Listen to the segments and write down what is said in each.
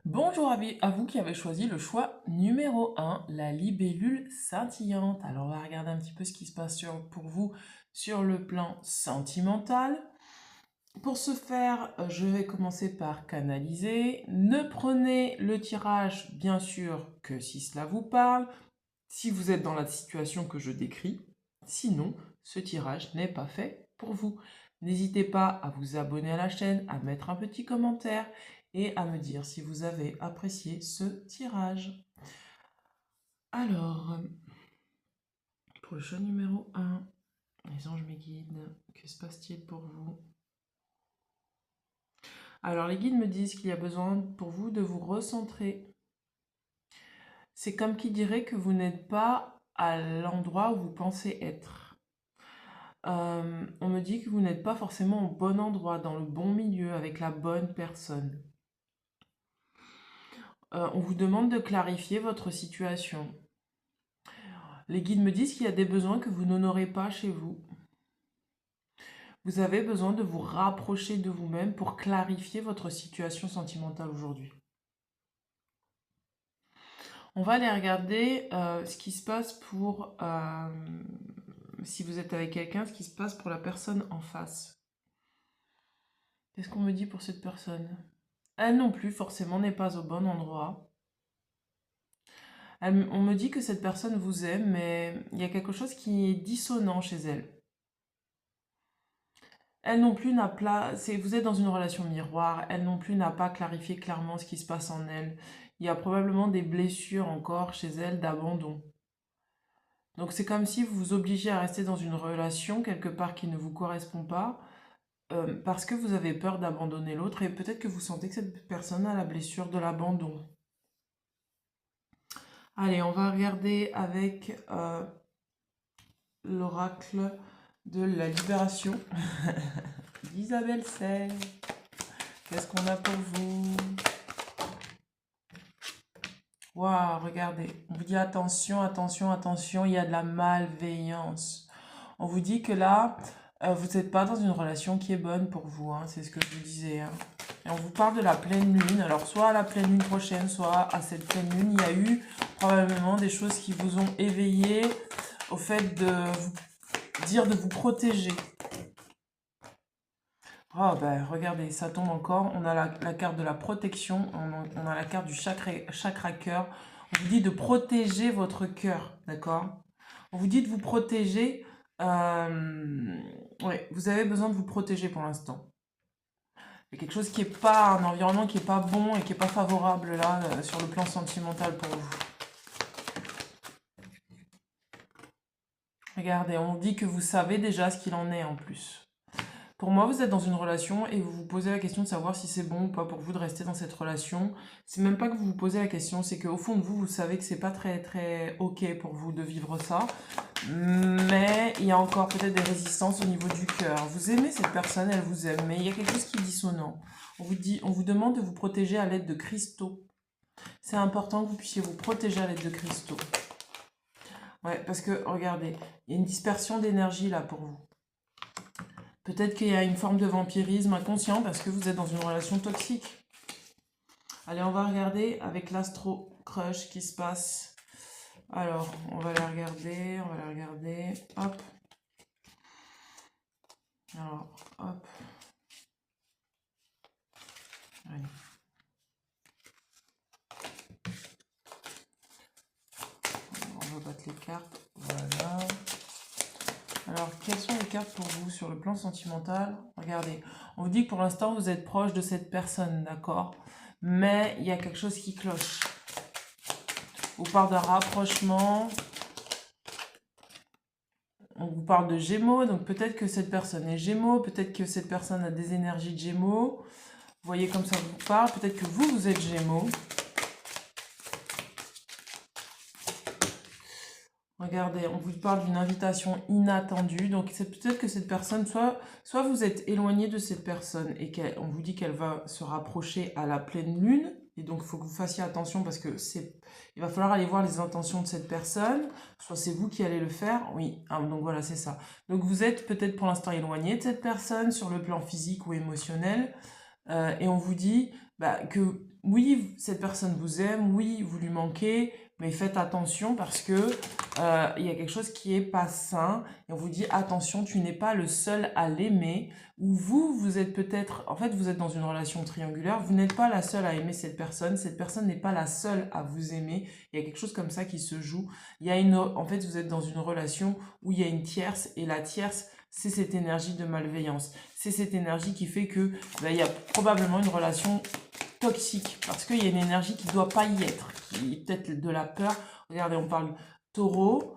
Bonjour à vous qui avez choisi le choix numéro un, la libellule scintillante. Alors on va regarder un petit peu ce qui se passe pour vous sur le plan sentimental. Pour ce faire, je vais commencer par canaliser. Ne prenez le tirage, bien sûr, que si cela vous parle, si vous êtes dans la situation que je décris. Sinon, ce tirage n'est pas fait pour vous. N'hésitez pas à vous abonner à la chaîne, à mettre un petit commentaire et à me dire si vous avez apprécié ce tirage. Alors, pour le choix numéro un, les anges me guident. Que se passe-t-il pour vous? Alors, les guides me disent qu'il y a besoin pour vous de vous recentrer. C'est comme qui dirait que vous n'êtes pas à l'endroit où vous pensez être. On me dit que vous n'êtes pas forcément au bon endroit, dans le bon milieu, avec la bonne personne. On vous demande de clarifier votre situation. Les guides me disent qu'il y a des besoins que vous n'honorez pas chez vous. Vous avez besoin de vous rapprocher de vous-même pour clarifier votre situation sentimentale aujourd'hui. On va aller regarder ce qui se passe pour, si vous êtes avec quelqu'un, ce qui se passe pour la personne en face. Qu'est-ce qu'on me dit pour cette personne? Elle non plus, forcément, n'est pas au bon endroit. On me dit que cette personne vous aime, mais il y a quelque chose qui est dissonant chez elle. Elle non plus n'a pas... Vous êtes dans une relation miroir, elle non plus n'a pas clarifié clairement ce qui se passe en elle. Il y a probablement des blessures encore chez elle d'abandon. Donc c'est comme si vous vous obligez à rester dans une relation quelque part qui ne vous correspond pas, parce que vous avez peur d'abandonner l'autre et peut-être que vous sentez que cette personne a la blessure de l'abandon. Allez, on va regarder avec l'oracle de la libération d'Isabelle Sey. Qu'est-ce qu'on a pour vous? Waouh, regardez, on vous dit attention, attention, attention, il y a de la malveillance. On vous dit que là, vous n'êtes pas dans une relation qui est bonne pour vous, hein, c'est ce que je vous disais. Hein. Et on vous parle de la pleine lune. Alors, soit à la pleine lune prochaine, soit à cette pleine lune, il y a eu probablement des choses qui vous ont éveillé au fait de vous dire de vous protéger. Oh, ben, regardez, ça tombe encore. On a la carte de la protection, on a la carte du chakra cœur. On vous dit de protéger votre cœur, d'accord? On vous dit de vous protéger. Ouais, vous avez besoin de vous protéger pour l'instant. Il y a quelque chose qui n'est pas, un environnement qui n'est pas bon et qui n'est pas favorable là, sur le plan sentimental pour vous. Regardez, on dit que vous savez déjà ce qu'il en est en plus. Pour moi, vous êtes dans une relation et vous vous posez la question de savoir si c'est bon ou pas pour vous de rester dans cette relation. C'est même pas que vous vous posez la question, c'est qu'au fond de vous, vous savez que c'est pas très très ok pour vous de vivre ça. Mais il y a encore peut-être des résistances au niveau du cœur. Vous aimez cette personne, elle vous aime, mais il y a quelque chose qui est dissonant. On vous demande de vous protéger à l'aide de cristaux. C'est important que vous puissiez vous protéger à l'aide de cristaux. Ouais, parce que regardez, il y a une dispersion d'énergie là pour vous. Peut-être qu'il y a une forme de vampirisme inconscient parce que vous êtes dans une relation toxique. Allez, on va regarder avec l'astro crush qui se passe. Alors, on va la regarder, on va la regarder. Hop. Alors, hop. Allez. On va battre les cartes. Voilà. Alors, quelles sont les cartes pour vous sur le plan sentimental? Regardez, on vous dit que pour l'instant, vous êtes proche de cette personne, d'accord? Mais il y a quelque chose qui cloche. On vous parle d'un rapprochement. On vous parle de Gémeaux, donc peut-être que cette personne est Gémeaux, peut-être que cette personne a des énergies de Gémeaux. Vous voyez comme ça vous parle, peut-être que vous, vous êtes Gémeaux. Regardez, on vous parle d'une invitation inattendue. Donc, c'est peut-être que cette personne, soit vous êtes éloigné de cette personne et qu'on vous dit qu'elle va se rapprocher à la pleine lune. Et donc, il faut que vous fassiez attention parce que il va falloir aller voir les intentions de cette personne. Soit c'est vous qui allez le faire. Oui, donc voilà, c'est ça. Donc, vous êtes peut-être pour l'instant éloigné de cette personne sur le plan physique ou émotionnel. Et on vous dit que oui, cette personne vous aime, oui, vous lui manquez, mais faites attention parce que il y a quelque chose qui est pas sain. Et on vous dit, attention, tu n'es pas le seul à l'aimer. Ou vous, vous êtes peut-être, en fait, vous êtes dans une relation triangulaire, vous n'êtes pas la seule à aimer cette personne n'est pas la seule à vous aimer. Il y a quelque chose comme ça qui se joue. En fait, vous êtes dans une relation où il y a une tierce, et la tierce, c'est cette énergie de malveillance. C'est cette énergie qui fait que il y a probablement une relation toxique parce qu'il y a une énergie qui ne doit pas y être, qui est peut-être de la peur. Regardez, on parle taureau,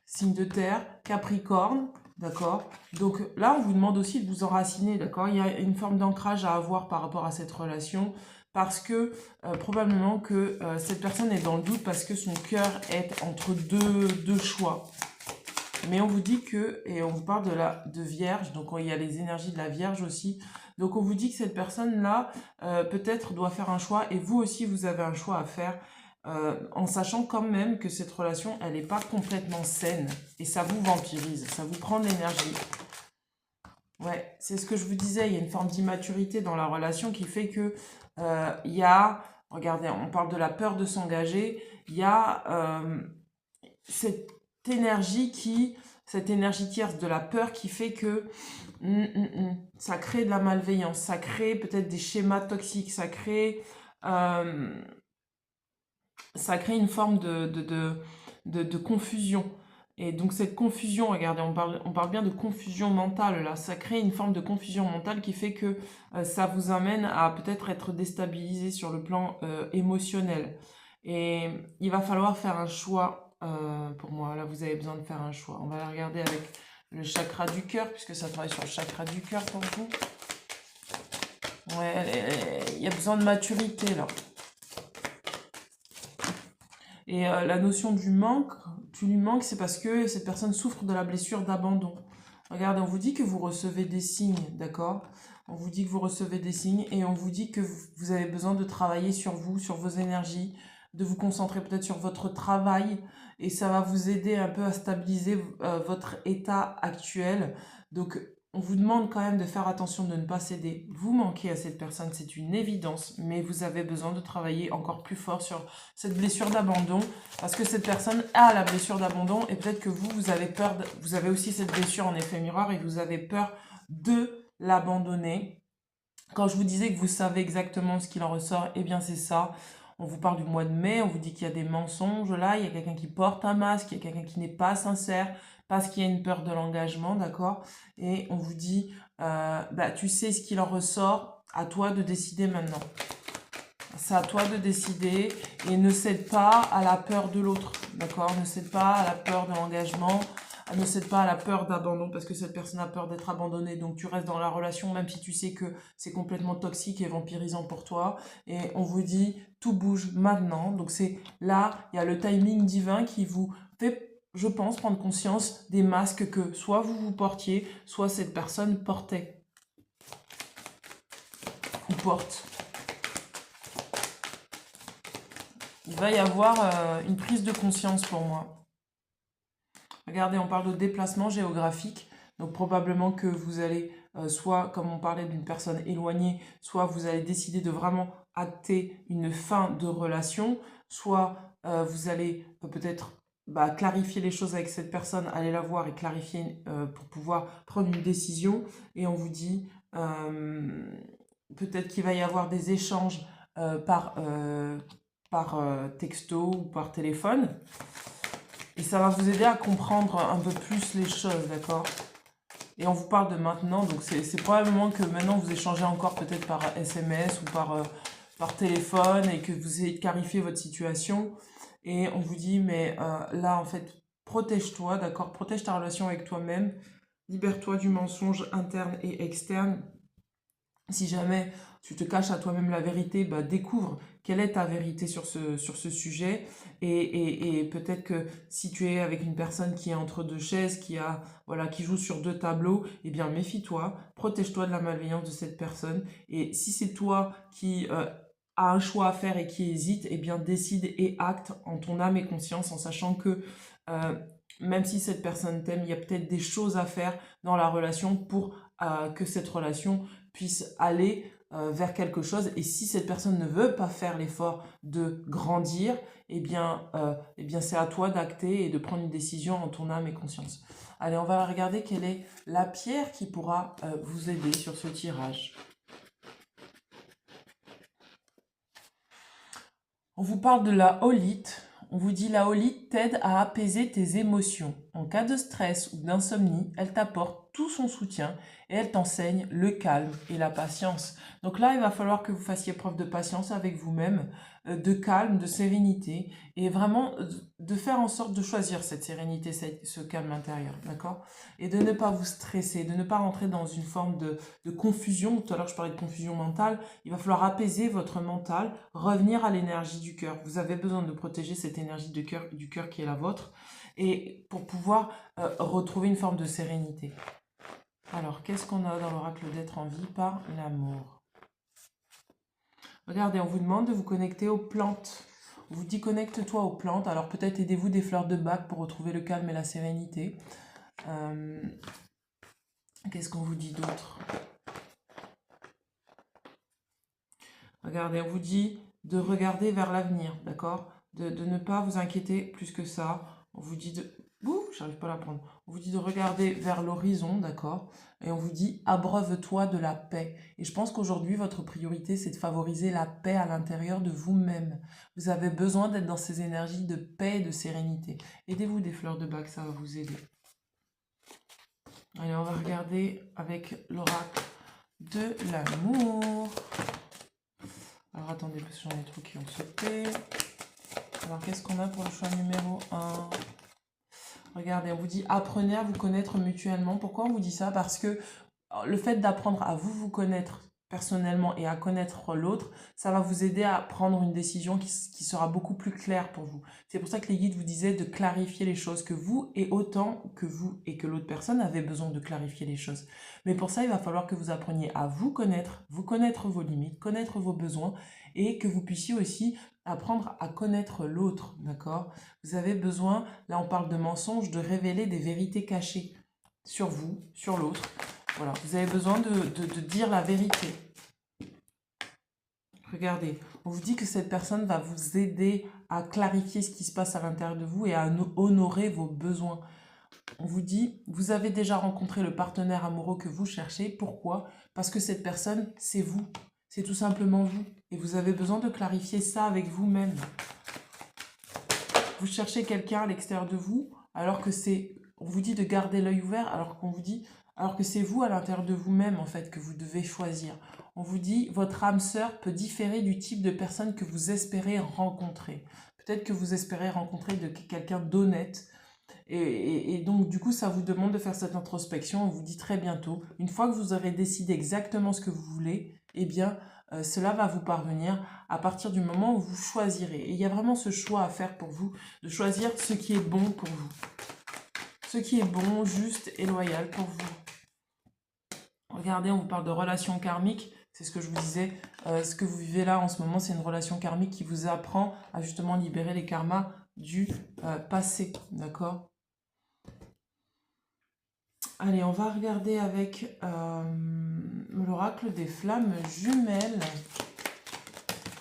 signe de terre, capricorne, d'accord? Donc là, on vous demande aussi de vous enraciner, d'accord? Il y a une forme d'ancrage à avoir par rapport à cette relation parce que probablement que cette personne est dans le doute parce que son cœur est entre deux choix. Mais on vous dit que, et on vous parle de Vierge, donc il y a les énergies de la Vierge aussi. Donc on vous dit que cette personne-là, peut-être doit faire un choix, et vous aussi, vous avez un choix à faire, en sachant quand même que cette relation, elle n'est pas complètement saine, et ça vous vampirise, ça vous prend de l'énergie. Ouais, c'est ce que je vous disais, il y a une forme d'immaturité dans la relation qui fait que il y a, regardez, on parle de la peur de s'engager, il y a cette cette énergie tierce de la peur qui fait que ça crée de la malveillance, ça crée peut-être des schémas toxiques, euh, ça crée une forme de confusion. Et donc cette confusion, regardez, on parle bien de confusion mentale là, ça crée une forme de confusion mentale qui fait que ça vous amène à peut-être être déstabilisé sur le plan émotionnel. Et il va falloir faire un choix pour moi. Là, vous avez besoin de faire un choix. On va regarder avec le chakra du cœur, puisque ça travaille sur le chakra du cœur pour vous. Ouais, il y a besoin de maturité là. Et la notion du manque, tu lui manques, c'est parce que cette personne souffre de la blessure d'abandon. Regardez, on vous dit que vous recevez des signes, d'accord? On vous dit que vous recevez des signes et on vous dit que vous avez besoin de travailler sur vous, sur vos énergies, de vous concentrer peut-être sur votre travail et ça va vous aider un peu à stabiliser votre état actuel. Donc, on vous demande quand même de faire attention de ne pas céder. Vous manquez à cette personne, c'est une évidence, mais vous avez besoin de travailler encore plus fort sur cette blessure d'abandon, parce que cette personne a la blessure d'abandon, et peut-être que vous avez peur, vous avez aussi cette blessure en effet miroir, et vous avez peur de l'abandonner. Quand je vous disais que vous savez exactement ce qu'il en ressort, eh bien c'est ça. On vous parle du mois de mai, on vous dit qu'il y a des mensonges là, il y a quelqu'un qui porte un masque, il y a quelqu'un qui n'est pas sincère, parce qu'il y a une peur de l'engagement, d'accord? Et on vous dit, tu sais ce qu'il en ressort, à toi de décider maintenant. C'est à toi de décider et ne cède pas à la peur de l'autre, d'accord? Ne cède pas à la peur de l'engagement, ne cède pas à la peur d'abandon parce que cette personne a peur d'être abandonnée. Donc tu restes dans la relation même si tu sais que c'est complètement toxique et vampirisant pour toi. Et on vous dit tout bouge maintenant. Donc c'est là, il y a le timing divin qui vous fait, je pense, prendre conscience des masques que soit vous portiez, soit cette personne portait ou porte. Il va y avoir une prise de conscience pour moi. Regardez, on parle de déplacement géographique. Donc probablement que vous allez, soit comme on parlait d'une personne éloignée, soit vous allez décider de vraiment acter une fin de relation, soit vous allez peut-être clarifier les choses avec cette personne, aller la voir et clarifier pour pouvoir prendre une décision. Et on vous dit peut-être qu'il va y avoir des échanges par texto ou par téléphone. Et ça va vous aider à comprendre un peu plus les choses, d'accord? Et on vous parle de maintenant, donc c'est probablement que maintenant vous échangez encore peut-être par SMS ou par téléphone et que vous ayez clarifié votre situation. Et on vous dit, mais là en fait, protège-toi, d'accord? Protège ta relation avec toi-même, libère-toi du mensonge interne et externe. Si jamais tu te caches à toi-même la vérité, découvre quelle est ta vérité sur ce sujet. Et peut-être que si tu es avec une personne qui est entre deux chaises, qui joue sur deux tableaux, eh bien méfie-toi, protège-toi de la malveillance de cette personne. Et si c'est toi qui a un choix à faire et qui hésite, eh bien décide et acte en ton âme et conscience en sachant que même si cette personne t'aime, il y a peut-être des choses à faire dans la relation pour que cette relation puisse aller vers quelque chose. Et si cette personne ne veut pas faire l'effort de grandir, eh bien c'est à toi d'acter et de prendre une décision en ton âme et conscience. Allez, on va regarder quelle est la pierre qui pourra vous aider sur ce tirage. On vous parle de la holite. On vous dit la holite t'aide à apaiser tes émotions. En cas de stress ou d'insomnie, elle t'apporte tout son soutien et elle t'enseigne le calme et la patience. Donc là, il va falloir que vous fassiez preuve de patience avec vous-même, de calme, de sérénité et vraiment de faire en sorte de choisir cette sérénité, ce calme intérieur, d'accord? Et de ne pas vous stresser, de ne pas rentrer dans une forme de confusion. Tout à l'heure, je parlais de confusion mentale. Il va falloir apaiser votre mental, revenir à l'énergie du cœur. Vous avez besoin de protéger cette énergie du cœur qui est la vôtre et pour pouvoir retrouver une forme de sérénité. Alors, qu'est-ce qu'on a dans l'oracle d'être en vie par l'amour? Regardez, on vous demande de vous connecter aux plantes. On vous dit connecte-toi aux plantes. Alors peut-être aidez-vous des fleurs de bac pour retrouver le calme et la sérénité. Qu'est-ce qu'on vous dit d'autre? Regardez, on vous dit de regarder vers l'avenir, d'accord? De ne pas vous inquiéter plus que ça. On vous dit de... Ouh, j'arrive pas à la prendre. On vous dit de regarder vers l'horizon, d'accord? Et on vous dit abreuve-toi de la paix. Et je pense qu'aujourd'hui, votre priorité, c'est de favoriser la paix à l'intérieur de vous-même. Vous avez besoin d'être dans ces énergies de paix et de sérénité. Aidez-vous des fleurs de bac, ça va vous aider. Allez, on va regarder avec l'oracle de l'amour. Alors attendez, parce que j'en ai trop qui ont sauté. Alors qu'est-ce qu'on a pour le choix numéro 1? Regardez, on vous dit apprenez à vous connaître mutuellement. Pourquoi on vous dit ça? Parce que le fait d'apprendre à vous connaître personnellement et à connaître l'autre, ça va vous aider à prendre une décision qui sera beaucoup plus claire pour vous. C'est pour ça que les guides vous disaient de clarifier les choses, que vous et autant que vous et que l'autre personne avait besoin de clarifier les choses. Mais pour ça, il va falloir que vous appreniez à vous connaître vos limites, connaître vos besoins et que vous puissiez aussi apprendre à connaître l'autre, d'accord? Vous avez besoin, là on parle de mensonges, de révéler des vérités cachées sur vous, sur l'autre. Voilà, vous avez besoin de dire la vérité. Regardez, on vous dit que cette personne va vous aider à clarifier ce qui se passe à l'intérieur de vous et à honorer vos besoins. On vous dit, vous avez déjà rencontré le partenaire amoureux que vous cherchez. Pourquoi? Parce que cette personne, c'est vous. C'est tout simplement vous. Et vous avez besoin de clarifier ça avec vous-même. Vous cherchez quelqu'un à l'extérieur de vous, alors que c'est... On vous dit de garder l'œil ouvert, alors que c'est vous à l'intérieur de vous-même, en fait, que vous devez choisir. On vous dit, votre âme sœur peut différer du type de personne que vous espérez rencontrer. Peut-être que vous espérez rencontrer quelqu'un d'honnête. Et donc, du coup, ça vous demande de faire cette introspection. On vous dit très bientôt, une fois que vous aurez décidé exactement ce que vous voulez, eh bien, cela va vous parvenir à partir du moment où vous choisirez. Et il y a vraiment ce choix à faire pour vous, de choisir ce qui est bon pour vous. Ce qui est bon, juste et loyal pour vous. Regardez, on vous parle de relations karmiques. C'est ce que je vous disais. Ce que vous vivez là en ce moment, c'est une relation karmique qui vous apprend à justement libérer les karmas du passé. D'accord? Allez, on va regarder avec l'oracle des flammes jumelles.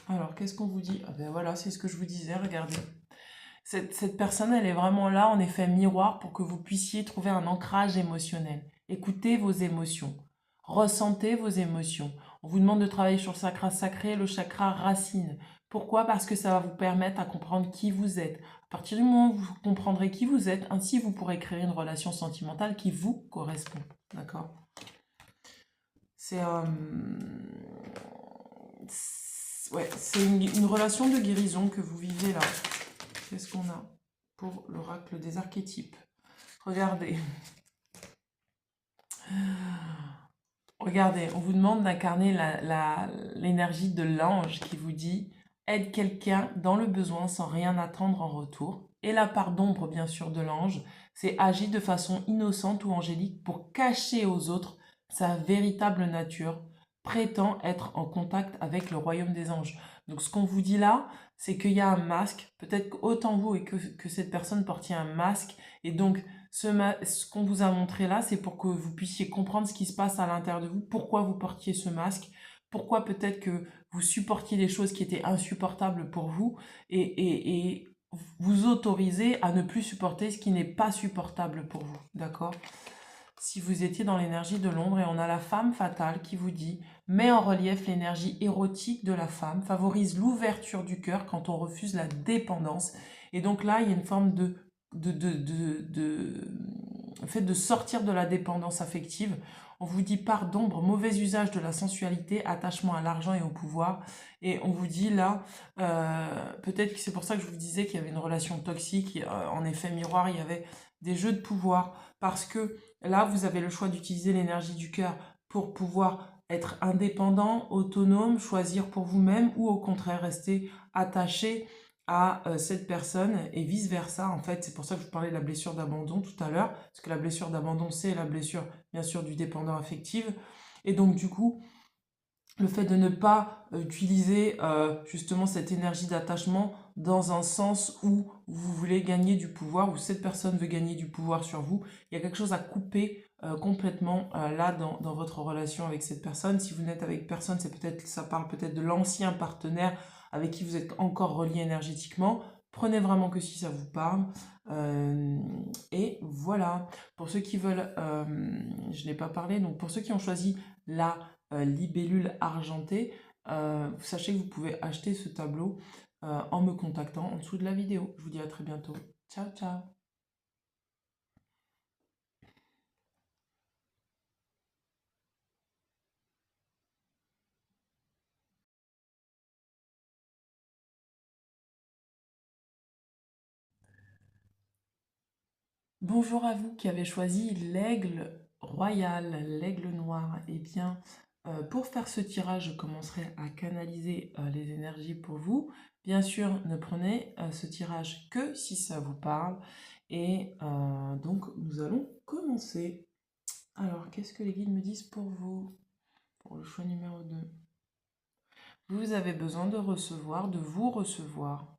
Alors, qu'est-ce qu'on vous dit? Ah ben voilà, c'est ce que je vous disais, regardez. Cette personne, elle est vraiment là, en effet, miroir, pour que vous puissiez trouver un ancrage émotionnel. Écoutez vos émotions. Ressentez vos émotions. On vous demande de travailler sur le chakra sacré, le chakra racine. Pourquoi? Parce que ça va vous permettre à comprendre qui vous êtes. À partir du moment où vous comprendrez qui vous êtes, ainsi vous pourrez créer une relation sentimentale qui vous correspond. D'accord? C'est une relation de guérison que vous vivez là. Qu'est-ce qu'on a pour l'oracle des archétypes? Regardez. Regardez, on vous demande d'incarner l'énergie de l'ange qui vous dit « Aide quelqu'un dans le besoin sans rien attendre en retour ». Et la part d'ombre, bien sûr, de l'ange, c'est agir de façon innocente ou angélique pour cacher aux autres sa véritable nature, prétend être en contact avec le royaume des anges. Donc ce qu'on vous dit là, c'est qu'il y a un masque, peut-être qu'autant vous et que cette personne portiez un masque, et donc ce qu'on vous a montré là, c'est pour que vous puissiez comprendre ce qui se passe à l'intérieur de vous, pourquoi vous portiez ce masque, pourquoi peut-être que vous supportiez des choses qui étaient insupportables pour vous et vous autorisez à ne plus supporter ce qui n'est pas supportable pour vous, d'accord? Si vous étiez dans l'énergie de l'ombre et on a la femme fatale qui vous dit met en relief l'énergie érotique de la femme, favorise l'ouverture du cœur quand on refuse la dépendance. Et donc là, il y a une forme le fait de sortir de la dépendance affective. On vous dit part d'ombre, mauvais usage de la sensualité, attachement à l'argent et au pouvoir. Et on vous dit là, peut-être que c'est pour ça que je vous disais qu'il y avait une relation toxique, en effet miroir, il y avait des jeux de pouvoir. Parce que là, vous avez le choix d'utiliser l'énergie du cœur pour pouvoir être indépendant, autonome, choisir pour vous-même ou au contraire rester attaché à cette personne et vice-versa. En fait, c'est pour ça que je vous parlais de la blessure d'abandon tout à l'heure, parce que la blessure d'abandon, c'est la blessure, bien sûr, du dépendant affectif. Et donc, du coup, le fait de ne pas utiliser justement cette énergie d'attachement dans un sens où vous voulez gagner du pouvoir, où cette personne veut gagner du pouvoir sur vous, il y a quelque chose à couper complètement là dans votre relation avec cette personne. Si vous n'êtes avec personne, ça parle peut-être de l'ancien partenaire avec qui vous êtes encore relié énergétiquement. Prenez vraiment que si ça vous parle. Et voilà. Pour ceux qui veulent, je n'ai pas parlé, donc pour ceux qui ont choisi la libellule argentée, sachez que vous pouvez acheter ce tableau en me contactant en dessous de la vidéo. Je vous dis à très bientôt. Ciao, ciao. Bonjour à vous qui avez choisi l'aigle royal, l'aigle noir. Eh bien, pour faire ce tirage, je commencerai à canaliser les énergies pour vous. Bien sûr, ne prenez ce tirage que si ça vous parle. Et donc, nous allons commencer. Alors, qu'est-ce que les guides me disent pour vous? Pour le choix numéro 2. Vous avez besoin de recevoir, de vous recevoir.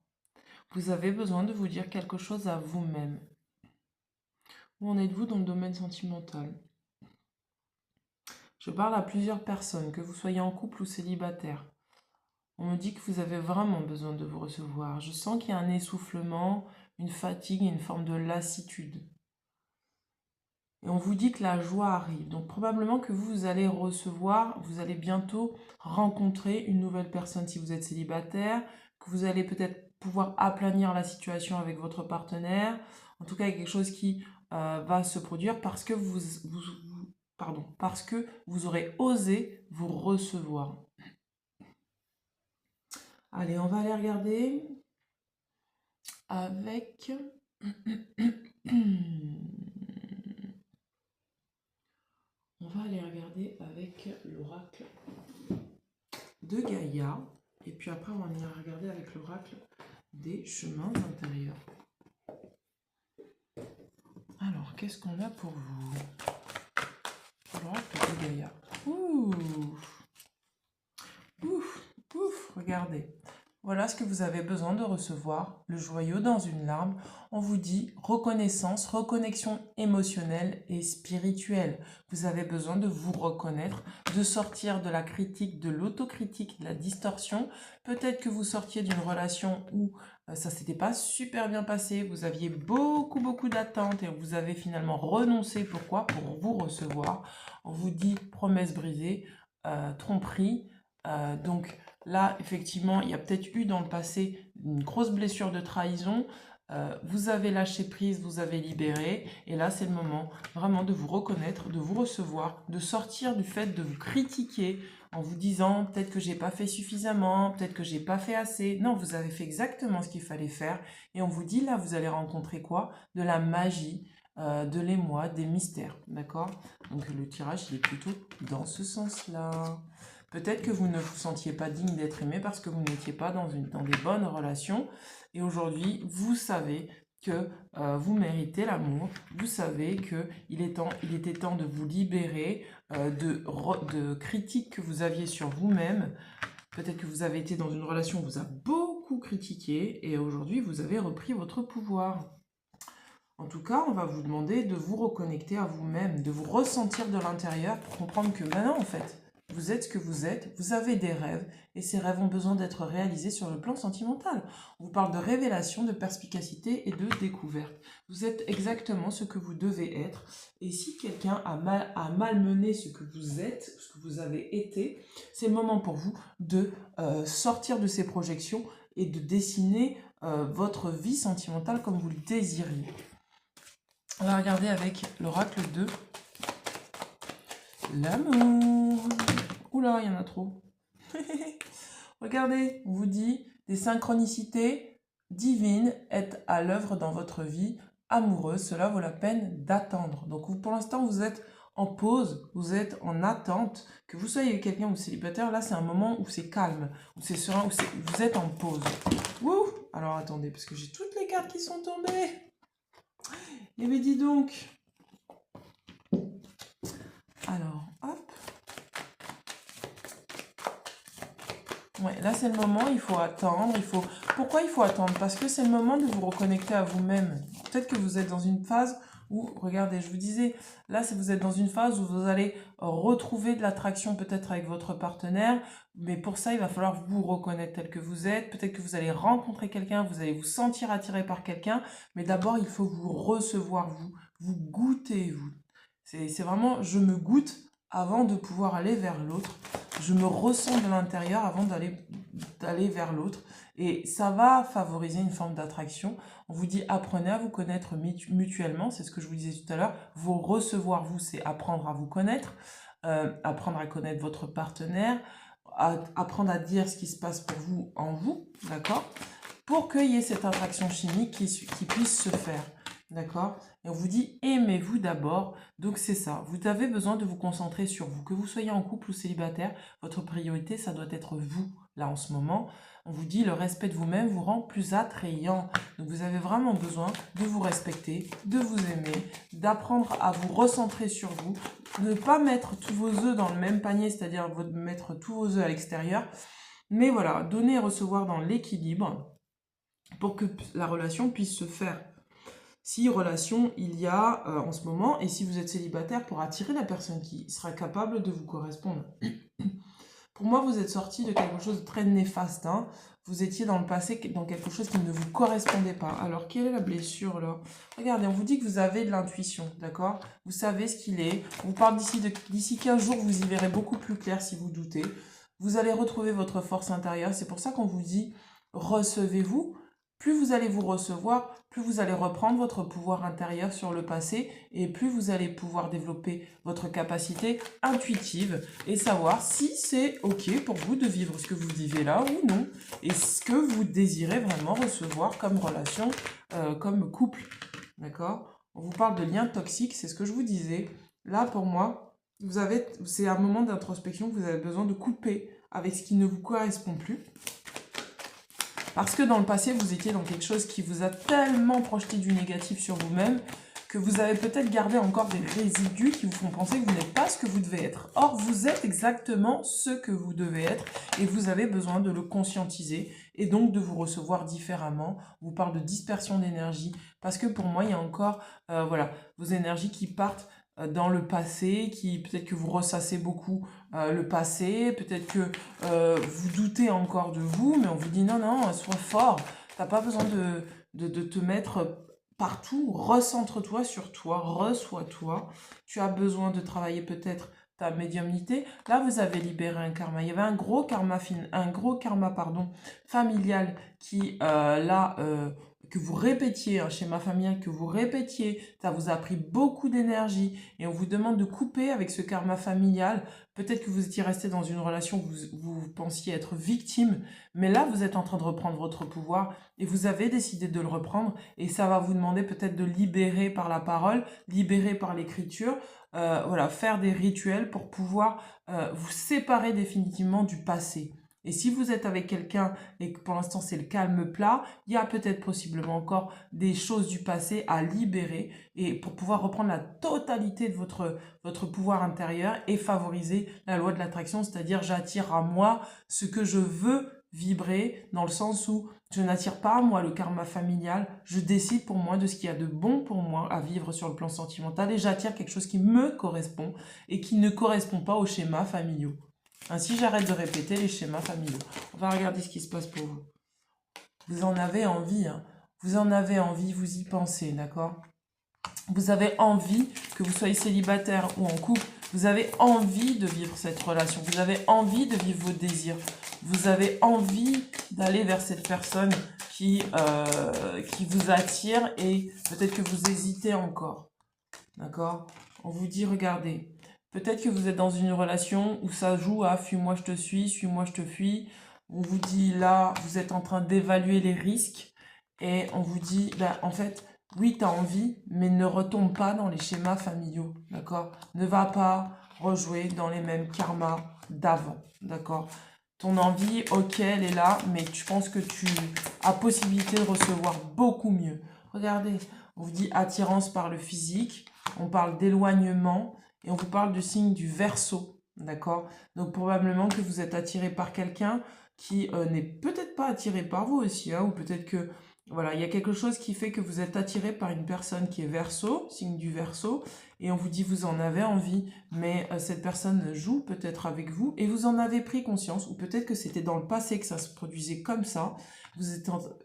Vous avez besoin de vous dire quelque chose à vous-même. Où en êtes-vous dans le domaine sentimental? Je parle à plusieurs personnes, que vous soyez en couple ou célibataire. On me dit que vous avez vraiment besoin de vous recevoir. Je sens qu'il y a un essoufflement, une fatigue et une forme de lassitude. Et on vous dit que la joie arrive. Donc probablement que vous allez recevoir, vous allez bientôt rencontrer une nouvelle personne si vous êtes célibataire, que vous allez peut-être pouvoir aplanir la situation avec votre partenaire. En tout cas, il y a quelque chose qui va se produire parce que parce que vous aurez osé vous recevoir. Allez, on va aller regarder avec... On va aller regarder avec l'oracle de Gaïa. Et puis après, on ira regarder avec l'oracle des chemins intérieurs. Alors, qu'est-ce qu'on a pour vous? L'oracle de Gaïa. Ouf, ouf, ouf, regardez. Voilà ce que vous avez besoin de recevoir, le joyau dans une larme. On vous dit reconnaissance, reconnexion émotionnelle et spirituelle. Vous avez besoin de vous reconnaître, de sortir de la critique, de l'autocritique, de la distorsion. Peut-être que vous sortiez d'une relation où ça s'était pas super bien passé, vous aviez beaucoup d'attentes et vous avez finalement renoncé. Pourquoi? Pour vous recevoir. On vous dit promesse brisée, tromperie, donc... Là, effectivement, il y a peut-être eu dans le passé une grosse blessure de trahison. Vous avez lâché prise, vous avez libéré. Et là, c'est le moment vraiment de vous reconnaître, de vous recevoir, de sortir du fait de vous critiquer en vous disant peut-être que j'ai pas fait suffisamment, peut-être que j'ai pas fait assez. Non, vous avez fait exactement ce qu'il fallait faire. Et on vous dit là, vous allez rencontrer quoi? De la magie, de l'émoi, des mystères. D'accord? Donc le tirage, il est plutôt dans ce sens-là. Peut-être que vous ne vous sentiez pas digne d'être aimé parce que vous n'étiez pas dans des bonnes relations. Et aujourd'hui, vous savez que vous méritez l'amour. Vous savez qu'il était temps de vous libérer de critiques que vous aviez sur vous-même. Peut-être que vous avez été dans une relation où vous a beaucoup critiqué et aujourd'hui, vous avez repris votre pouvoir. En tout cas, on va vous demander de vous reconnecter à vous-même, de vous ressentir de l'intérieur pour comprendre que maintenant, en fait, vous êtes ce que vous êtes, vous avez des rêves, et ces rêves ont besoin d'être réalisés sur le plan sentimental. On vous parle de révélation, de perspicacité et de découverte. Vous êtes exactement ce que vous devez être, et si quelqu'un a malmené ce que vous êtes, ce que vous avez été, c'est le moment pour vous de sortir de ces projections et de dessiner votre vie sentimentale comme vous le désiriez. On va regarder avec l'oracle de l'amour. Oula, il y en a trop. Regardez, on vous dit des synchronicités divines est à l'œuvre dans votre vie amoureuse. Cela vaut la peine d'attendre. Donc pour l'instant, vous êtes en pause, vous êtes en attente. Que vous soyez avec quelqu'un ou célibataire, là c'est un moment où c'est calme, où c'est serein, où vous êtes en pause. Wouh! Alors attendez, parce que j'ai toutes les cartes qui sont tombées. Eh bien dis donc. Alors, hop. Ouais, là c'est le moment, il faut attendre, Pourquoi il faut attendre? Parce que c'est le moment de vous reconnecter à vous-même. Peut-être que vous êtes dans une phase où, regardez, je vous disais, là vous êtes dans une phase où vous allez retrouver de l'attraction peut-être avec votre partenaire, mais pour ça il va falloir vous reconnaître tel que vous êtes. Peut-être que vous allez rencontrer quelqu'un, vous allez vous sentir attiré par quelqu'un, mais d'abord il faut vous recevoir, vous goûter, vous. C'est vraiment, je me goûte avant de pouvoir aller vers l'autre. Je me ressens de l'intérieur avant d'aller vers l'autre. Et ça va favoriser une forme d'attraction. On vous dit apprenez à vous connaître mutuellement. C'est ce que je vous disais tout à l'heure. Vous recevoir, vous, c'est apprendre à vous connaître. Apprendre à connaître votre partenaire. Apprendre à dire ce qui se passe pour vous en vous. D'accord? Pour qu'il y ait cette attraction chimique qui puisse se faire. D'accord? Et on vous dit aimez-vous d'abord. Donc c'est ça. Vous avez besoin de vous concentrer sur vous. Que vous soyez en couple ou célibataire, votre priorité, ça doit être vous, là en ce moment. On vous dit le respect de vous-même vous rend plus attrayant. Donc vous avez vraiment besoin de vous respecter, de vous aimer, d'apprendre à vous recentrer sur vous, de ne pas mettre tous vos œufs dans le même panier, c'est-à-dire de mettre tous vos œufs à l'extérieur. Mais voilà, donner et recevoir dans l'équilibre pour que la relation puisse se faire. Si relation il y a en ce moment, et si vous êtes célibataire, pour attirer la personne qui sera capable de vous correspondre. Pour moi, vous êtes sorti de quelque chose de très néfaste. Hein. Vous étiez dans le passé dans quelque chose qui ne vous correspondait pas. Alors, quelle est la blessure là? Regardez, on vous dit que vous avez de l'intuition, d'accord? Vous savez ce qu'il est. On vous parle d'ici 15 jours, vous y verrez beaucoup plus clair si vous doutez. Vous allez retrouver votre force intérieure. C'est pour ça qu'on vous dit, recevez-vous. Plus vous allez vous recevoir, plus vous allez reprendre votre pouvoir intérieur sur le passé et plus vous allez pouvoir développer votre capacité intuitive et savoir si c'est OK pour vous de vivre ce que vous vivez là ou non et ce que vous désirez vraiment recevoir comme relation, comme couple. D'accord? On vous parle de liens toxiques, c'est ce que je vous disais. Là, pour moi, c'est un moment d'introspection que vous avez besoin de couper avec ce qui ne vous correspond plus. Parce que dans le passé, vous étiez dans quelque chose qui vous a tellement projeté du négatif sur vous-même que vous avez peut-être gardé encore des résidus qui vous font penser que vous n'êtes pas ce que vous devez être. Or, vous êtes exactement ce que vous devez être et vous avez besoin de le conscientiser et donc de vous recevoir différemment. On vous parle de dispersion d'énergie parce que pour moi, il y a encore vos énergies qui partent dans le passé, peut-être que vous ressassez beaucoup le passé, peut-être que vous doutez encore de vous, mais on vous dit non, sois fort, t'as pas besoin de te mettre partout, recentre-toi sur toi, reçois-toi, tu as besoin de travailler peut-être ta médiumnité. Là, vous avez libéré un karma. Il y avait un gros karma familial qui, que vous répétiez, un schéma familial que vous répétiez, ça vous a pris beaucoup d'énergie et on vous demande de couper avec ce karma familial. Peut-être que vous étiez resté dans une relation où vous pensiez être victime, mais là, vous êtes en train de reprendre votre pouvoir et vous avez décidé de le reprendre et ça va vous demander peut-être de libérer par la parole, libérer par l'écriture, faire des rituels pour pouvoir vous séparer définitivement du passé. Et si vous êtes avec quelqu'un et que pour l'instant c'est le calme plat, il y a peut-être possiblement encore des choses du passé à libérer et pour pouvoir reprendre la totalité de votre pouvoir intérieur et favoriser la loi de l'attraction, c'est-à-dire j'attire à moi ce que je veux vibrer dans le sens où je n'attire pas à moi le karma familial, je décide pour moi de ce qu'il y a de bon pour moi à vivre sur le plan sentimental et j'attire quelque chose qui me correspond et qui ne correspond pas aux schémas familiaux. Ainsi, j'arrête de répéter les schémas familiaux. On va regarder ce qui se passe pour vous. Vous en avez envie, hein. Vous en avez envie, vous y pensez, d'accord? Vous avez envie, que vous soyez célibataire ou en couple, vous avez envie de vivre cette relation. Vous avez envie de vivre vos désirs. Vous avez envie d'aller vers cette personne qui vous attire et peut-être que vous hésitez encore. D'accord? On vous dit, regardez, peut-être que vous êtes dans une relation où ça joue à fuis-moi, je te suis-moi, je te fuis. On vous dit, là, vous êtes en train d'évaluer les risques et on vous dit, bah, en fait, oui, tu as envie, mais ne retombe pas dans les schémas familiaux, d'accord? Ne va pas rejouer dans les mêmes karmas d'avant, d'accord? Ton envie, ok, elle est là, mais je pense que tu as possibilité de recevoir beaucoup mieux. Regardez, on vous dit attirance par le physique, on parle d'éloignement et on vous parle du signe du Verseau, d'accord? Donc probablement que vous êtes attiré par quelqu'un qui n'est peut-être pas attiré par vous aussi, hein, ou peut-être que voilà, il y a quelque chose qui fait que vous êtes attiré par une personne qui est Verseau, signe du Verseau, et on vous dit vous en avez envie, mais cette personne joue peut-être avec vous et vous en avez pris conscience, ou peut-être que c'était dans le passé que ça se produisait comme ça,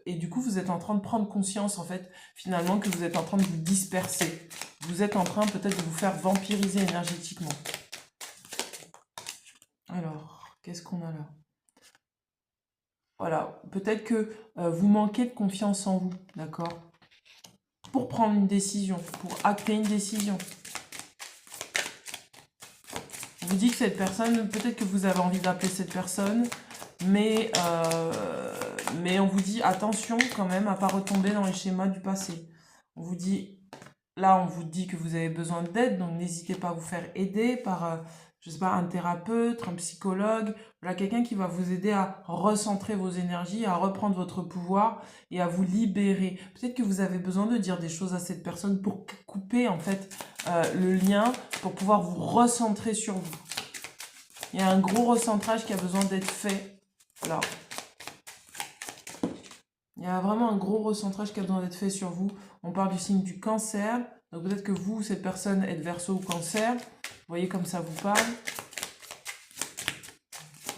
et du coup vous êtes en train de prendre conscience en fait finalement que vous êtes en train de vous disperser, vous êtes en train peut-être de vous faire vampiriser énergétiquement. Alors, qu'est-ce qu'on a là? Voilà, peut-être que vous manquez de confiance en vous, d'accord? Pour prendre une décision, pour acter une décision. On vous dit que cette personne, peut-être que vous avez envie d'appeler cette personne, mais on vous dit attention quand même à ne pas retomber dans les schémas du passé. On vous dit, là on vous dit que vous avez besoin d'aide, donc n'hésitez pas à vous faire aider par, je sais pas, un thérapeute, un psychologue, voilà, quelqu'un qui va vous aider à recentrer vos énergies, à reprendre votre pouvoir et à vous libérer. Peut-être que vous avez besoin de dire des choses à cette personne pour couper en fait le lien, pour pouvoir vous recentrer sur vous. Il y a un gros recentrage qui a besoin d'être fait. Voilà. Il y a vraiment un gros recentrage qui a besoin d'être fait sur vous. On parle du signe du Cancer. Donc peut-être que vous, cette personne, êtes Verseau ou Cancer. Vous voyez comme ça vous parle.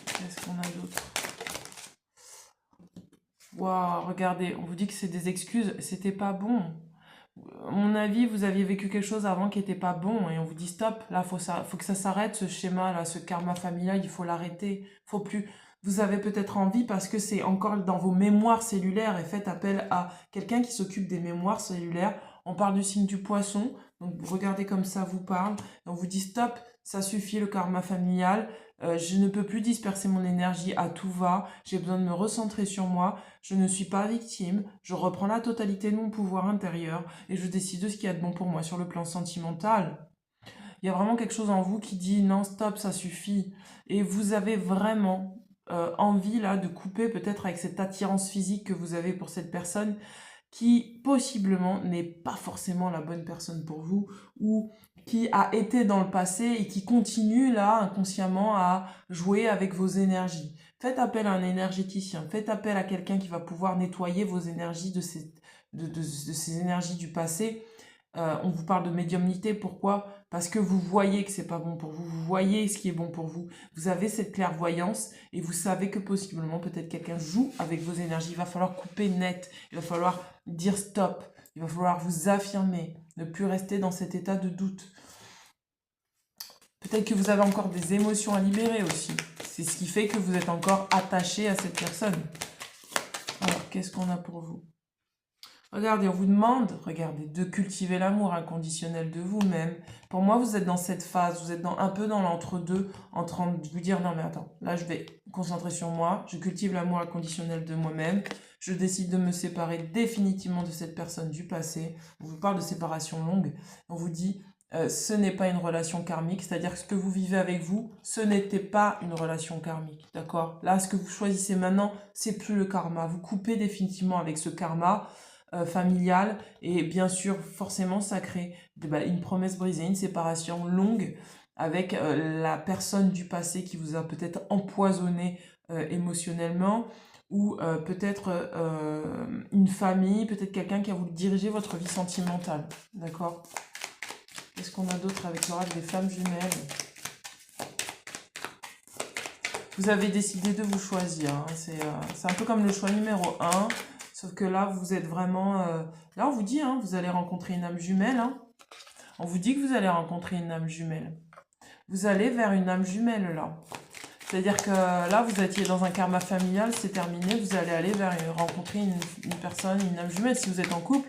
Qu'est-ce qu'on a d'autre? Waouh, regardez, on vous dit que c'est des excuses. C'était pas bon. À mon avis, vous aviez vécu quelque chose avant qui n'était pas bon. Et on vous dit stop, là, faut que ça s'arrête, ce schéma-là, ce karma familial, il faut l'arrêter. Faut plus... Vous avez peut-être envie parce que c'est encore dans vos mémoires cellulaires et faites appel à quelqu'un qui s'occupe des mémoires cellulaires. On parle du signe du Poisson, donc regardez comme ça vous parle. On vous dit stop, ça suffit le karma familial. Je ne peux plus disperser mon énergie à tout va. J'ai besoin de me recentrer sur moi. Je ne suis pas victime. Je reprends la totalité de mon pouvoir intérieur et je décide de ce qu'il y a de bon pour moi sur le plan sentimental. Il y a vraiment quelque chose en vous qui dit non, stop, ça suffit. Et vous avez vraiment envie là de couper peut-être avec cette attirance physique que vous avez pour cette personne qui possiblement n'est pas forcément la bonne personne pour vous ou qui a été dans le passé et qui continue là inconsciemment à jouer avec vos énergies. Faites appel à un énergéticien, faites appel à quelqu'un qui va pouvoir nettoyer vos énergies de ces énergies du passé. On vous parle de médiumnité, pourquoi? Parce que vous voyez que c'est pas bon pour vous, vous voyez ce qui est bon pour vous, vous avez cette clairvoyance et vous savez que possiblement peut-être quelqu'un joue avec vos énergies. Il va falloir couper net, il va falloir dire stop, il va falloir vous affirmer, ne plus rester dans cet état de doute. Peut-être que vous avez encore des émotions à libérer aussi. C'est ce qui fait que vous êtes encore attaché à cette personne. Alors, qu'est-ce qu'on a pour vous? Regardez, on vous demande, regardez, de cultiver l'amour inconditionnel de vous-même. Pour moi, vous êtes dans cette phase, vous êtes un peu dans l'entre-deux, en train de vous dire, non mais attends, là je vais me concentrer sur moi, je cultive l'amour inconditionnel de moi-même, je décide de me séparer définitivement de cette personne du passé. On vous parle de séparation longue, on vous dit, ce n'est pas une relation karmique, c'est-à-dire que ce que vous vivez avec vous, ce n'était pas une relation karmique, d'accord? Là, ce que vous choisissez maintenant, c'est plus le karma. Vous coupez définitivement avec ce karma familial et bien sûr, forcément, ça crée une promesse brisée, une séparation longue avec la personne du passé qui vous a peut-être empoisonné émotionnellement ou peut-être une famille, peut-être quelqu'un qui a voulu diriger votre vie sentimentale, d'accord? Qu'est-ce qu'on a d'autre avec l'orage des flammes jumelles? Vous avez décidé de vous choisir. Hein. C'est un peu comme le choix numéro 1. Sauf que là, vous êtes vraiment... Là, on vous dit, hein, vous allez rencontrer une âme jumelle. Hein. On vous dit que vous allez rencontrer une âme jumelle. Vous allez vers une âme jumelle, là. C'est-à-dire que là, vous étiez dans un karma familial, c'est terminé. Vous allez aller rencontrer une personne, une âme jumelle. Si vous êtes en couple,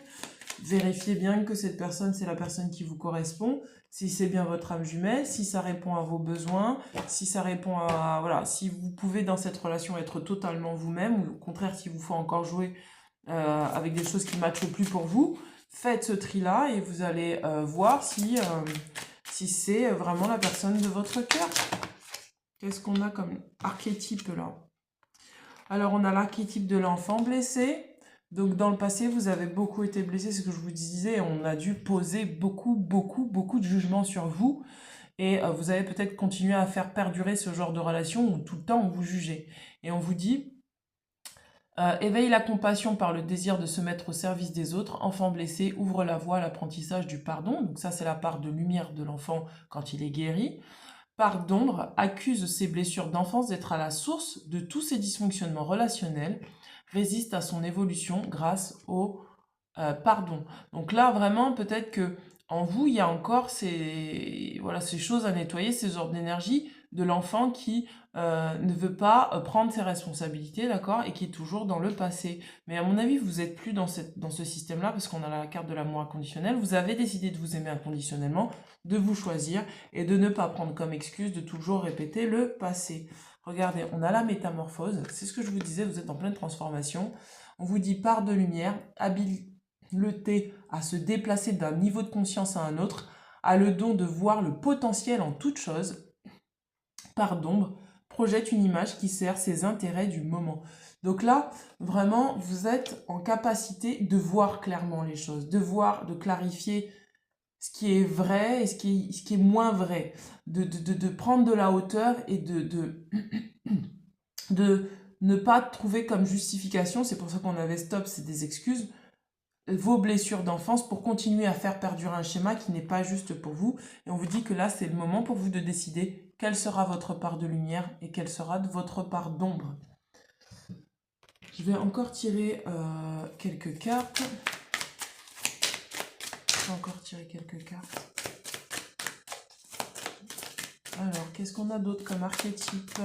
vérifiez bien que cette personne, c'est la personne qui vous correspond. Si c'est bien votre âme jumelle, si ça répond à vos besoins, si ça répond à... Voilà, si vous pouvez dans cette relation être totalement vous-même, ou au contraire, s'il vous faut encore jouer avec des choses qui ne matchent plus pour vous, faites ce tri-là et vous allez voir si c'est vraiment la personne de votre cœur. Qu'est-ce qu'on a comme archétype là? Alors, on a l'archétype de l'enfant blessé. Donc, dans le passé, vous avez beaucoup été blessé, c'est ce que je vous disais. On a dû poser beaucoup de jugements sur vous. Et vous avez peut-être continué à faire perdurer ce genre de relation où tout le temps on vous jugeait. Et on vous dit, éveille la compassion par le désir de se mettre au service des autres. Enfant blessé, ouvre la voie à l'apprentissage du pardon. Donc ça, c'est la part de lumière de l'enfant quand il est guéri. Part d'ombre accuse ses blessures d'enfance d'être à la source de tous ses dysfonctionnements relationnels, résiste à son évolution grâce au pardon. Donc là, vraiment, peut-être que en vous, il y a encore ces choses à nettoyer, ces ordres d'énergie de l'enfant qui ne veut pas prendre ses responsabilités, d'accord, et qui est toujours dans le passé. Mais à mon avis, vous n'êtes plus dans ce système-là, parce qu'on a la carte de l'amour inconditionnel. Vous avez décidé de vous aimer inconditionnellement, de vous choisir, et de ne pas prendre comme excuse de toujours répéter le passé. Regardez, on a la métamorphose, c'est ce que je vous disais, vous êtes en pleine transformation. On vous dit part de lumière, habileté à se déplacer d'un niveau de conscience à un autre, a le don de voir le potentiel en toute chose, part d'ombre, projette une image qui sert ses intérêts du moment. Donc là, vraiment, vous êtes en capacité de voir clairement les choses, de clarifier ce qui est vrai et ce qui est moins vrai, de prendre de la hauteur et de ne pas trouver comme justification, c'est pour ça qu'on avait stop, c'est des excuses, vos blessures d'enfance pour continuer à faire perdurer un schéma qui n'est pas juste pour vous. Et on vous dit que là, c'est le moment pour vous de décider quelle sera votre part de lumière et quelle sera votre part d'ombre. Je vais encore tirer quelques cartes. Je vais encore tirer quelques cartes. Alors, qu'est-ce qu'on a d'autre comme archétype?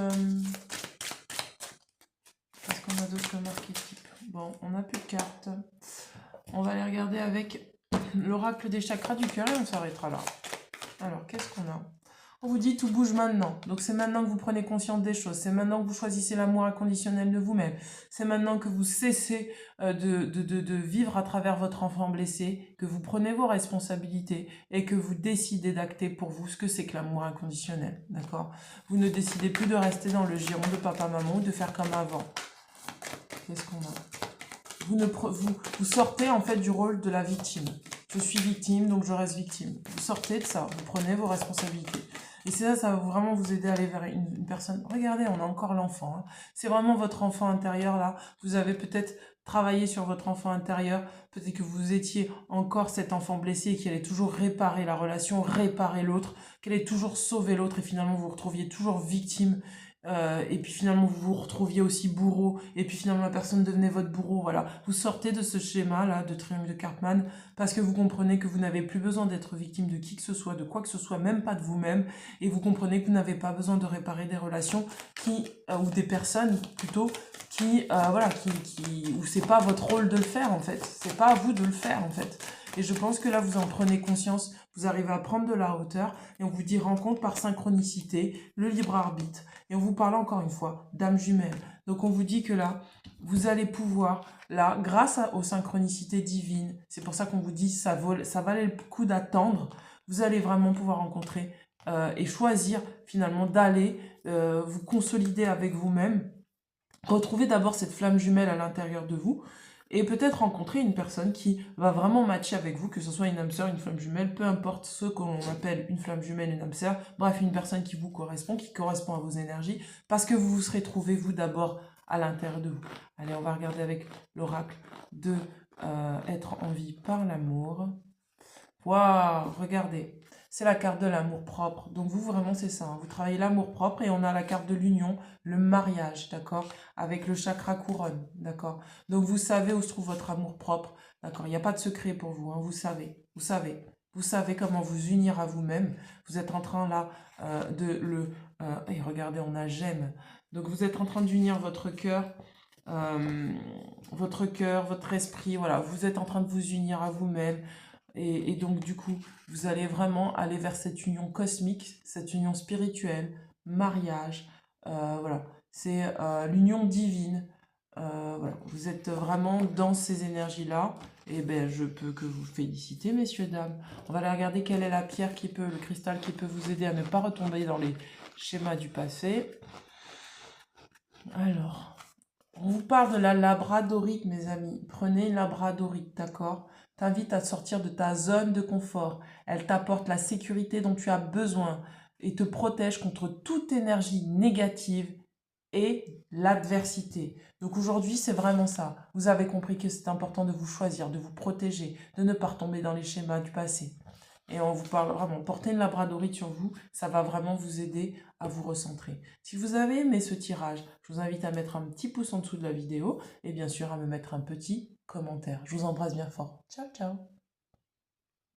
Qu'est-ce qu'on a d'autre comme archétype? Bon, on n'a plus de cartes. On va aller regarder avec l'oracle des chakras du cœur et on s'arrêtera là. Alors, qu'est-ce qu'on a? On vous dit tout bouge maintenant. Donc, c'est maintenant que vous prenez conscience des choses. C'est maintenant que vous choisissez l'amour inconditionnel de vous-même. C'est maintenant que vous cessez de vivre à travers votre enfant blessé, que vous prenez vos responsabilités et que vous décidez d'acter pour vous ce que c'est que l'amour inconditionnel. D'accord? Vous ne décidez plus de rester dans le giron de papa-maman ou de faire comme avant. Qu'est-ce qu'on a? Vous sortez en fait du rôle de la victime. Je suis victime, donc je reste victime. Vous sortez de ça, vous prenez vos responsabilités. Et ça va vraiment vous aider à aller vers une personne. Regardez, on a encore l'enfant. Hein. C'est vraiment votre enfant intérieur là. Vous avez peut-être travaillé sur votre enfant intérieur. Peut-être que vous étiez encore cet enfant blessé et qu'il allait toujours réparer la relation, réparer l'autre, qu'elle allait toujours sauver l'autre et finalement vous vous retrouviez toujours victime. Et puis finalement vous vous retrouviez aussi bourreau et puis finalement la personne devenait votre bourreau, voilà. Vous sortez de ce schéma là de triangle de Karpman parce que vous comprenez que vous n'avez plus besoin d'être victime de qui que ce soit, de quoi que ce soit, même pas de vous-même, et vous comprenez que vous n'avez pas besoin de réparer des relations ou des personnes plutôt où c'est pas votre rôle de le faire en fait, c'est pas à vous de le faire en fait. Et je pense que là, vous en prenez conscience, vous arrivez à prendre de la hauteur, et on vous dit rencontre par synchronicité, le libre arbitre. Et on vous parle encore une fois d'âme jumelle. Donc on vous dit que là, vous allez pouvoir, là, grâce aux synchronicités divines, c'est pour ça qu'on vous dit ça valait le coup d'attendre, vous allez vraiment pouvoir rencontrer et choisir finalement d'aller vous consolider avec vous-même, retrouver d'abord cette flamme jumelle à l'intérieur de vous, et peut-être rencontrer une personne qui va vraiment matcher avec vous, que ce soit une âme sœur, une flamme jumelle, peu importe ce qu'on appelle une flamme jumelle, une âme sœur, bref, une personne qui vous correspond, qui correspond à vos énergies, parce que vous vous serez trouvé, vous, d'abord, à l'intérieur de vous. Allez, on va regarder avec l'oracle de être en vie par l'amour. Waouh, regardez. c'est la carte de l'amour-propre. Donc vous, vraiment, c'est ça, hein. Vous travaillez l'amour-propre et on a la carte de l'union, le mariage, d'accord? Avec le chakra couronne, d'accord? Donc vous savez où se trouve votre amour-propre, d'accord? Il n'y a pas de secret pour vous, hein, vous savez, vous savez. Vous savez comment vous unir à vous-même. Vous êtes en train là de le... et regardez, on a j'aime. Donc vous êtes en train d'unir euh, votre cœur, votre esprit, voilà. Vous êtes en train de vous unir à vous-même. Et donc, du coup, vous allez vraiment aller vers cette union cosmique, cette union spirituelle, mariage. Voilà, c'est l'union divine. Voilà, vous êtes vraiment dans ces énergies-là. Et ben, je peux que vous féliciter, messieurs, dames. On va aller regarder quelle est la pierre qui peut, le cristal qui peut vous aider à ne pas retomber dans les schémas du passé. Alors, on vous parle de la labradorite, mes amis. Prenez une labradorite, d'accord? T'invite à sortir de ta zone de confort. Elle t'apporte la sécurité dont tu as besoin et te protège contre toute énergie négative et l'adversité. Donc aujourd'hui, c'est vraiment ça. Vous avez compris que c'est important de vous choisir, de vous protéger, de ne pas retomber dans les schémas du passé. Et on vous parle vraiment, porter une labradorite sur vous, ça va vraiment vous aider à vous recentrer. Si vous avez aimé ce tirage, je vous invite à mettre un petit pouce en dessous de la vidéo et bien sûr à me mettre un petit commentaire. Je vous embrasse bien fort. Ciao, ciao!